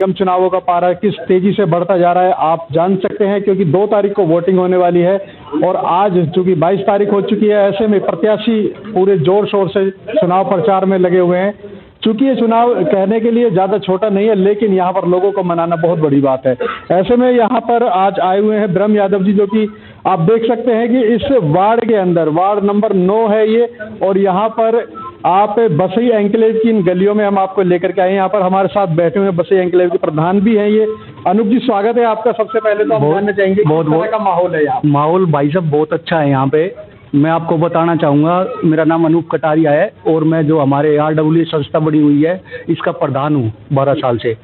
निगम चुनावों का पारा किस तेजी से बढ़ता जा रहा है आप जान सकते हैं, क्योंकि 2 तारीख को वोटिंग होने वाली है और आज चूंकि 22 तारीख हो चुकी है, ऐसे में प्रत्याशी पूरे जोर शोर से चुनाव प्रचार में लगे हुए हैं। चूंकि ये चुनाव कहने के लिए ज़्यादा छोटा नहीं है, लेकिन यहाँ पर लोगों को मनाना बहुत बड़ी बात है। ऐसे में यहाँ पर आज आए हुए हैं ब्रह्म यादव जी, जो कि आप देख सकते हैं कि इस वार्ड के अंदर वार्ड नंबर 9 है ये, और यहाँ पर आप बसई एंक्लेव की इन गलियों में हम आपको लेकर के आए हैं। यहाँ पर हमारे साथ बैठे हुए बसई एंक्लेव के प्रधान भी हैं ये। अनूप जी, स्वागत है आपका। सबसे पहले तो हम जानना चाहेंगे किस तरह का माहौल है यहाँ? माहौल भाई साहब बहुत अच्छा है यहाँ पे। मैं आपको बताना चाहूँगा, मेरा नाम अनूप कटारिया है और मैं जो हमारे RWA संस्था बड़ी हुई है इसका प्रधान हूँ 12 साल से।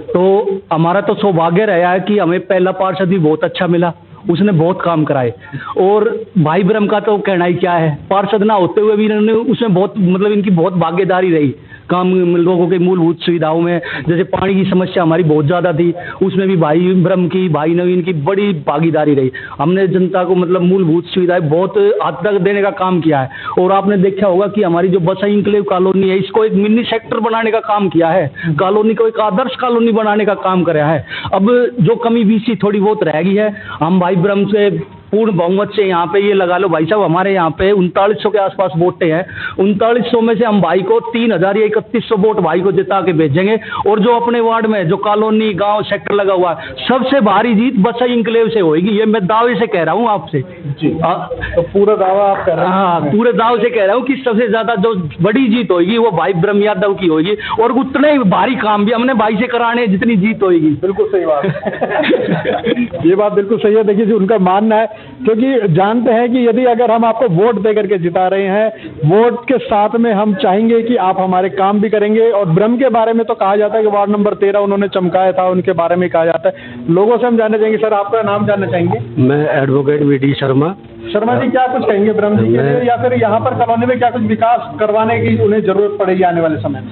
तो हमारा तो सौभाग्य रहा है कि हमें पहला पार्षद भी बहुत अच्छा मिला, उसने बहुत काम कराए। और भाई ब्रह्म का तो कहना ही क्या है, पार्षद ना होते हुए भी इन्होंने उसमें बहुत मतलब इनकी बहुत भागीदारी रही काम लोगों के मूलभूत सुविधाओं में। जैसे पानी की समस्या हमारी बहुत ज़्यादा थी, उसमें भी भाई ब्रह्म की भाई नवीन की बड़ी भागीदारी रही। हमने जनता को मतलब मूलभूत सुविधाएं बहुत हद तक देने का काम किया है। और आपने देखा होगा कि हमारी जो बसई एन्क्लेव कॉलोनी है, इसको एक मिनी सेक्टर बनाने का काम किया है, कॉलोनी को एक आदर्श कॉलोनी बनाने का काम कराया है। अब जो कमी बीसी थोड़ी बहुत रह गई है, हम भाई ब्रह्म से पूर्ण बहुमत से यहाँ पे ये लगा लो भाई साहब, हमारे यहाँ पे 3900 के आसपास वोटें हैं। 3900 में से हम भाई को 3000 या 3100 वोट भाई को जिता के भेजेंगे। और जो अपने वार्ड में जो कॉलोनी गांव सेक्टर लगा हुआ है, सबसे भारी जीत बसई एन्क्लेव से होगी, ये मैं दावे से कह रहा हूँ आपसे जी। तो पूरा दावा आप कर रहे हैं? हाँ, पूरे दाव से कह रहा हूँ कि सबसे ज्यादा जो बड़ी जीत होगी वो भाई ब्रह्म यादव की होगी। और उतने ही भारी काम भी हमने भाई से कराने जितनी जीत होगी। बिल्कुल सही बात है। ये बात बिल्कुल सही है। देखिए, जो उनका मानना है, क्योंकि जानते हैं कि यदि अगर हम आपको वोट दे करके जिता रहे हैं, वोट के साथ में हम चाहेंगे कि आप हमारे काम भी करेंगे। और ब्रह्म के बारे में तो कहा जाता है कि वार्ड नंबर 13 उन्होंने चमकाया था, उनके बारे में कहा जाता है। लोगों से हम जानना चाहेंगे, सर आपका नाम जानना चाहेंगे? मैं एडवोकेट VD शर्मा जी, क्या कुछ कहेंगे ब्रह्म जी के लिए, या फिर यहाँ पर कॉलोनी में क्या कुछ विकास करवाने की उन्हें जरूरत पड़ेगी आने वाले समय में?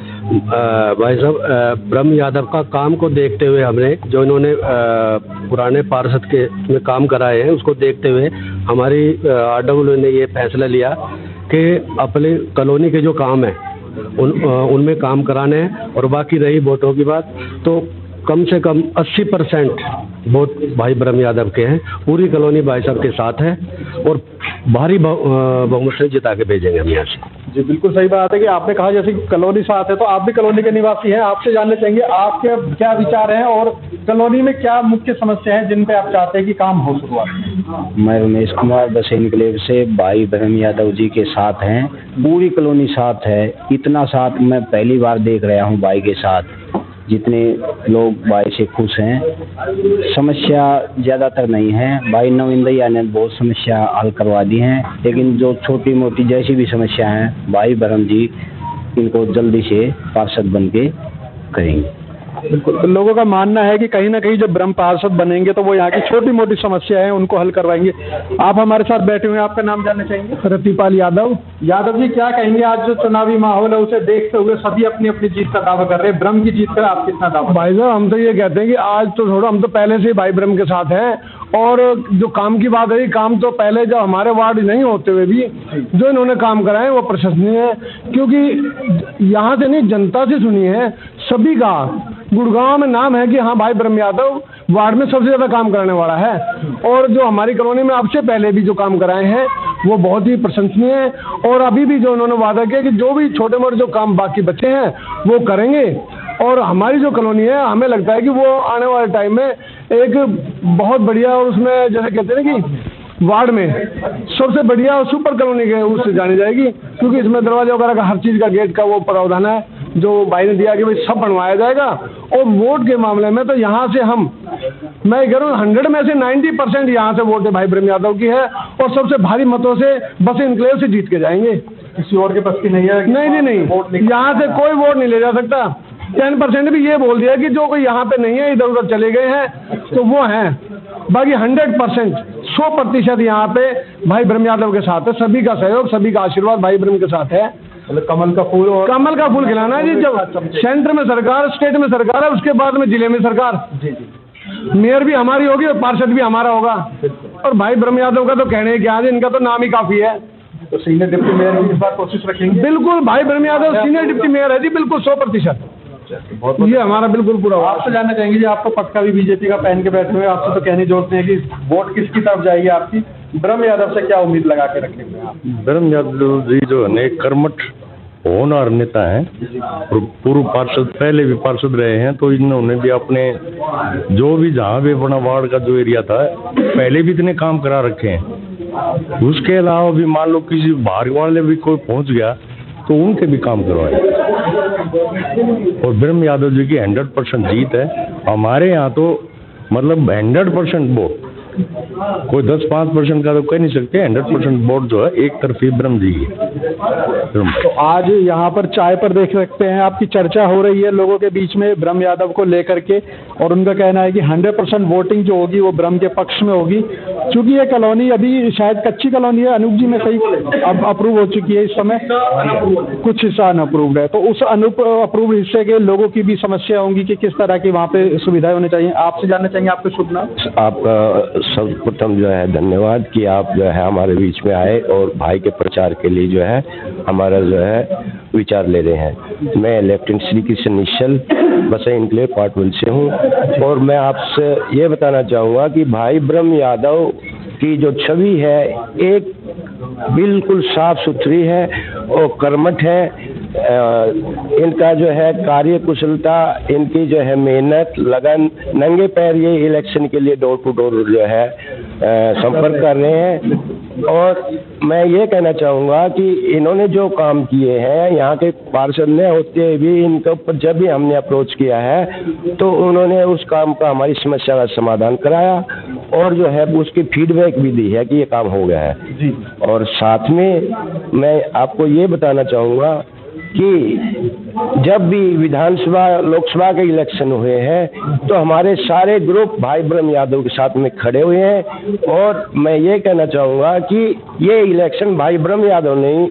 भाई साहब, ब्रह्म यादव का काम को देखते हुए हमने जो इन्होंने पुराने पार्षद के में काम कराए हैं, उसको देखते हुए हमारी RWA ने ये फैसला लिया कि अपने कॉलोनी के जो काम है उनमें काम कराने हैं। और बाकी रही वोटों की बात, तो कम से कम 80% वोट भाई ब्रह्म यादव के हैं। पूरी कॉलोनी भाई साहब के साथ है और भारी बहुमत से जिता के भेजेंगे हम यहाँ से। जी, बिल्कुल सही बात है कि आपने कहा जैसे कॉलोनी साथ है, तो आप भी कॉलोनी के निवासी हैं। आपसे जानना चाहेंगे आपके क्या विचार हैं और कॉलोनी में क्या मुख्य समस्या है जिन पे आप चाहते हैं कि काम हो शुरुआत? मैं रमेश कुमार बसई एन्क्लेव से भाई ब्रह्म यादव जी के साथ हैं। पूरी कॉलोनी साथ है। इतना साथ मैं पहली बार देख रहा हूँ भाई के साथ। जितने लोग भाई से खुश हैं, समस्या ज़्यादातर नहीं है। भाई नवीन दैया ने बहुत समस्या हल करवा दी हैं, लेकिन जो छोटी मोटी जैसी भी समस्या हैं, भाई ब्रह्म जी इनको जल्दी से पार्षद बन के करेंगे। बिल्कुल, तो लोगों का मानना है कि कहीं ना कहीं जब ब्रह्म पार्षद बनेंगे तो वो यहाँ की छोटी मोटी समस्या है उनको हल करवाएंगे। आप हमारे साथ बैठे हुए हैं, आपका नाम जानना चाहेंगे? रतिपाल यादव। यादव जी, क्या कहेंगे आज जो चुनावी माहौल है उसे देखते हुए सभी अपनी अपनी जीत का दावा कर रहे हैं, ब्रह्म की जीत का आप कितना दावा? भाई साहब, हम तो ये कहते हैं कि आज तो छोड़ो, हम तो पहले से ही भाई ब्रह्म के साथ हैं। और जो काम की बात है, काम तो पहले जब हमारे वार्ड नहीं होते हुए भी जो इन्होंने काम कराए वो प्रशंसनीय है। क्योंकि यहाँ से नहीं, जनता से सुनी है सभी का। गुड़गांव में नाम है कि हाँ भाई ब्रह्म यादव वार्ड में सबसे ज़्यादा काम कराने वाला है। और जो हमारी कॉलोनी में अब से पहले भी जो काम कराए हैं वो बहुत ही प्रशंसनीय है। और अभी भी जो उन्होंने वादा किया कि जो भी छोटे मोटे जो काम बाकी बचे हैं वो करेंगे। और हमारी जो कॉलोनी है, हमें लगता है कि वो आने वाले टाइम में एक बहुत बढ़िया, और उसमें जैसे कहते हैं ना कि वार्ड में सबसे बढ़िया और सुपर कॉलोनी के उससे जानी जाएगी। क्योंकि इसमें दरवाजा वगैरह का हर चीज़ का गेट का वो प्रावधान है जो भाई ने दिया कि भाई सब बनवाया जाएगा। और वोट के मामले में तो यहाँ से मैं कह रहा हूँ 100 में से 90% यहाँ से वोट भाई ब्रह्म यादव की है। और सबसे भारी मतों से बस एन्क्लेव से जीत के जाएंगे। किसी और के पास की नहीं है? नहीं, यहाँ से कोई वोट नहीं ले जा सकता। 10% भी ये बोल दिया कि जो कोई यहाँ पे नहीं है, इधर उधर चले गए हैं तो वो हैं। बाकी 100% 100% यहाँ पे भाई ब्रह्म यादव के साथ है। सभी का सहयोग, सभी का आशीर्वाद भाई ब्रह्म के साथ है। मतलब कमल का फूल, और कमल का फूल खिलाना है जी। जब सेंटर में सरकार, स्टेट में सरकार है, उसके बाद में जिले में सरकार। मेयर भी हमारी होगी और पार्षद भी हमारा होगा। और भाई ब्रह्म यादव का तो कहने क्या है, इनका तो नाम ही काफी है। तो सीनियर डिप्टी मेयर की इस बार कोशिश रखेंगे? बिल्कुल, भाई ब्रह्म यादव सीनियर डिप्टी मेयर है जी, बिल्कुल 100%। बहुत ये हमारा बिल्कुल पूरा हुआ। आपसे जानना चाहेंगे जी, आप तो पक्का भी बीजेपी का पहन के बैठे हुए, आपसे तो कहने जोड़ते हैं कि वोट किसकी तरफ जाएगी आपकी? ब्रह्म यादव से क्या उम्मीद लगा के रखे हुए हैं आप? ब्रह्म यादव जी जो है कर्मठ होनहार नेता हैं, पूर्व पार्षद, पहले भी पार्षद रहे हैं, तो इन्होंने भी अपने जो भी जहाँ भी अपना वार्ड का जो एरिया था पहले भी इतने काम करा रखे हैं। उसके अलावा भी मान लो किसी बाहर वाले भी कोई पहुँच गया तो उनके भी काम करवाए। और ब्रह्म यादव जी की 100% जीत है। हमारे यहाँ तो मतलब 100% वोट, कोई 10-5% का तो कह नहीं सकते, 100% वोट जो है एक तरफी ब्रह्म जी की। तो आज यहाँ पर चाय पर देख सकते हैं आपकी चर्चा हो रही है लोगों के बीच में ब्रह्म यादव को लेकर के, और उनका कहना है कि 100% वोटिंग जो होगी वो ब्रह्म के पक्ष में होगी। क्योंकि ये कॉलोनी अभी शायद कच्ची कॉलोनी है, अनूप जी में सही अब अप्रूव हो चुकी है, इस समय कुछ हिस्सा अनअप्रूव्ड है, तो उस अप्रूव्ड हिस्से के लोगों की भी समस्या होंगी कि किस तरह की वहाँ पे सुविधाएं होनी चाहिए। आपसे जानना चाहेंगे, आपका शुभ नाम? आपका सर्वप्रथम जो है धन्यवाद कि आप जो है हमारे बीच में आए और भाई के प्रचार के लिए जो है हमारा जो है विचार ले रहे हैं। मैं लेफ्टिनेंट श्री कृष्ण निश्चल बसई इनक्लेव पार्ट 1 से हूँ, और मैं आपसे ये बताना चाहूँगा कि भाई ब्रह्म यादव की जो छवि है एक बिल्कुल साफ सुथरी है और कर्मठ है। इनका जो है कार्य कुशलता, इनकी जो है मेहनत, लगन, नंगे पैर ये इलेक्शन के लिए डोर टू डोर जो है संपर्क कर रहे हैं। और मैं ये कहना चाहूँगा कि इन्होंने जो काम किए हैं, यहाँ के पार्षद ने होते हुए भी इनके ऊपर जब भी हमने अप्रोच किया है तो उन्होंने उस काम का, हमारी समस्या का समाधान कराया और जो है उसकी फीडबैक भी दी है कि ये काम हो गया है जी। और साथ में मैं आपको ये बताना चाहूँगा कि जब भी विधानसभा, लोकसभा के इलेक्शन हुए हैं तो हमारे सारे ग्रुप भाई ब्रह्म यादव के साथ में खड़े हुए हैं। और मैं ये कहना चाहूँगा कि ये इलेक्शन भाई ब्रह्म यादव नहीं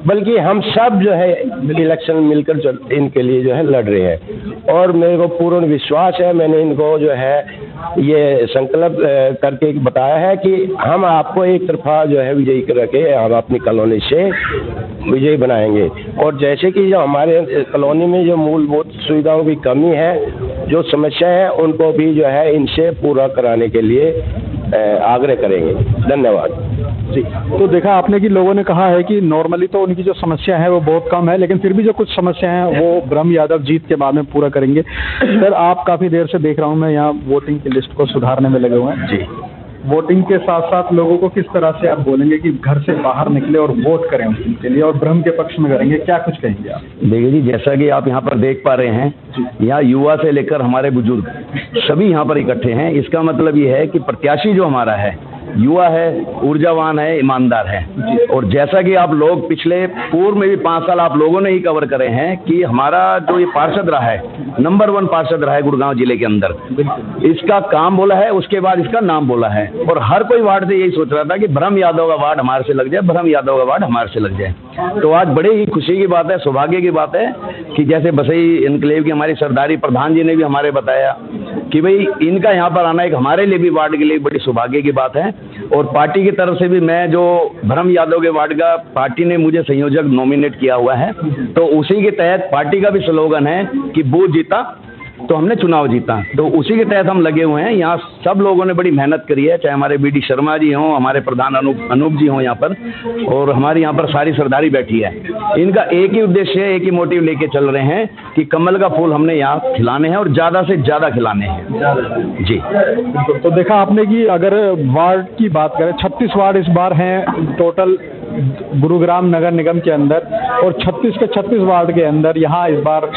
बल्कि हम सब जो है इलेक्शन मिलकर इनके लिए जो है लड़ रहे हैं। और मेरे को पूर्ण विश्वास है, मैंने इनको जो है ये संकल्प करके बताया है कि हम आपको एक तरफा जो है विजयी करके हम अपनी कॉलोनी से विजयी बनाएंगे। और जैसे कि जो हमारे कॉलोनी में जो मूलभूत सुविधाओं की कमी है, जो समस्या है, उनको भी जो है इनसे पूरा कराने के लिए आग्रह करेंगे। धन्यवाद जी। तो देखा आपने कि लोगों ने कहा है कि नॉर्मली तो उनकी जो समस्या है वो बहुत कम है, लेकिन फिर भी जो कुछ समस्या है वो ब्रह्म यादव जीत के बाद में पूरा करेंगे। सर, आप काफ़ी देर से देख रहा हूँ मैं यहाँ वोटिंग की लिस्ट को सुधारने में लगे हुए हैं जी। वोटिंग के साथ साथ लोगों को किस तरह से आप बोलेंगे कि घर से बाहर निकले और वोट करें उनके लिए, और ब्रह्म के पक्ष में करेंगे, क्या कुछ कहेंगे आप? देखिए जी, जैसा कि आप यहाँ पर देख पा रहे हैं, यहाँ युवा से लेकर हमारे बुजुर्ग सभी यहाँ पर इकट्ठे हैं। इसका मतलब ये है कि प्रत्याशी जो हमारा है युवा है, ऊर्जावान है, ईमानदार है। और जैसा कि आप लोग पिछले पूर्व में भी 5 साल आप लोगों ने ही कवर करे हैं कि हमारा जो ये पार्षद रहा है, नंबर 1 पार्षद रहा है गुड़गांव जिले के अंदर, इसका काम बोला है, उसके बाद इसका नाम बोला है। और हर कोई वार्ड से यही सोच रहा था कि ब्रह्म यादव का वार्ड हमारे से लग जाए, ब्रह्म यादव का वार्ड हमारे से लग जाए। तो आज बड़े ही खुशी की बात है, सौभाग्य की बात है कि जैसे बसई इनक्लेव की हमारी सरदारी प्रधान जी ने भी हमारे बताया कि भाई इनका यहाँ पर आना एक हमारे लिए भी वार्ड के लिए बड़ी सौभाग्य की बात है। और पार्टी की तरफ से भी मैं जो ब्रह्म यादव के वार्ड का पार्टी ने मुझे संयोजक नॉमिनेट किया हुआ है, तो उसी के तहत पार्टी का भी स्लोगन है कि बूथ जीता तो हमने चुनाव जीता। तो उसी के तहत हम लगे हुए हैं। यहाँ सब लोगों ने बड़ी मेहनत करी है, चाहे हमारे बीडी शर्मा जी हों, हमारे प्रधान अनूप जी हों यहाँ पर, और हमारी यहाँ पर सारी सरदारी बैठी है। इनका एक ही उद्देश्य है, एक ही मोटिव लेके चल रहे हैं कि कमल का फूल हमने यहाँ खिलाने हैं और ज़्यादा से ज़्यादा खिलाने हैं जी। तो देखा आपने कि अगर वार्ड की बात करें, 36 वार्ड इस बार हैं टोटल गुरुग्राम नगर निगम के अंदर, और 36 के 36 वार्ड के अंदर यहाँ इस बार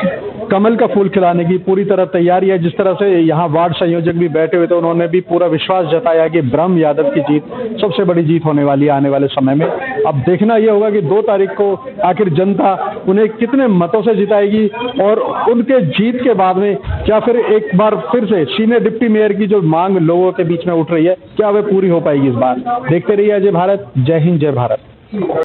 कमल का फूल खिलाने की पूरी तरह तैयारी है। जिस तरह से यहाँ वार्ड संयोजक भी बैठे हुए थे, उन्होंने भी पूरा विश्वास जताया कि ब्रह्म यादव की जीत सबसे बड़ी जीत होने वाली है आने वाले समय में। अब देखना यह होगा कि 2 तारीख को आखिर जनता उन्हें कितने मतों से जिताएगी, और उनके जीत के बाद में क्या फिर एक बार फिर से सीनियर डिप्टी मेयर की जो मांग लोगों के बीच में उठ रही है, क्या वह पूरी हो पाएगी इस बार? देखते रहिए अजय भारत। जय हिंद, जय भारत।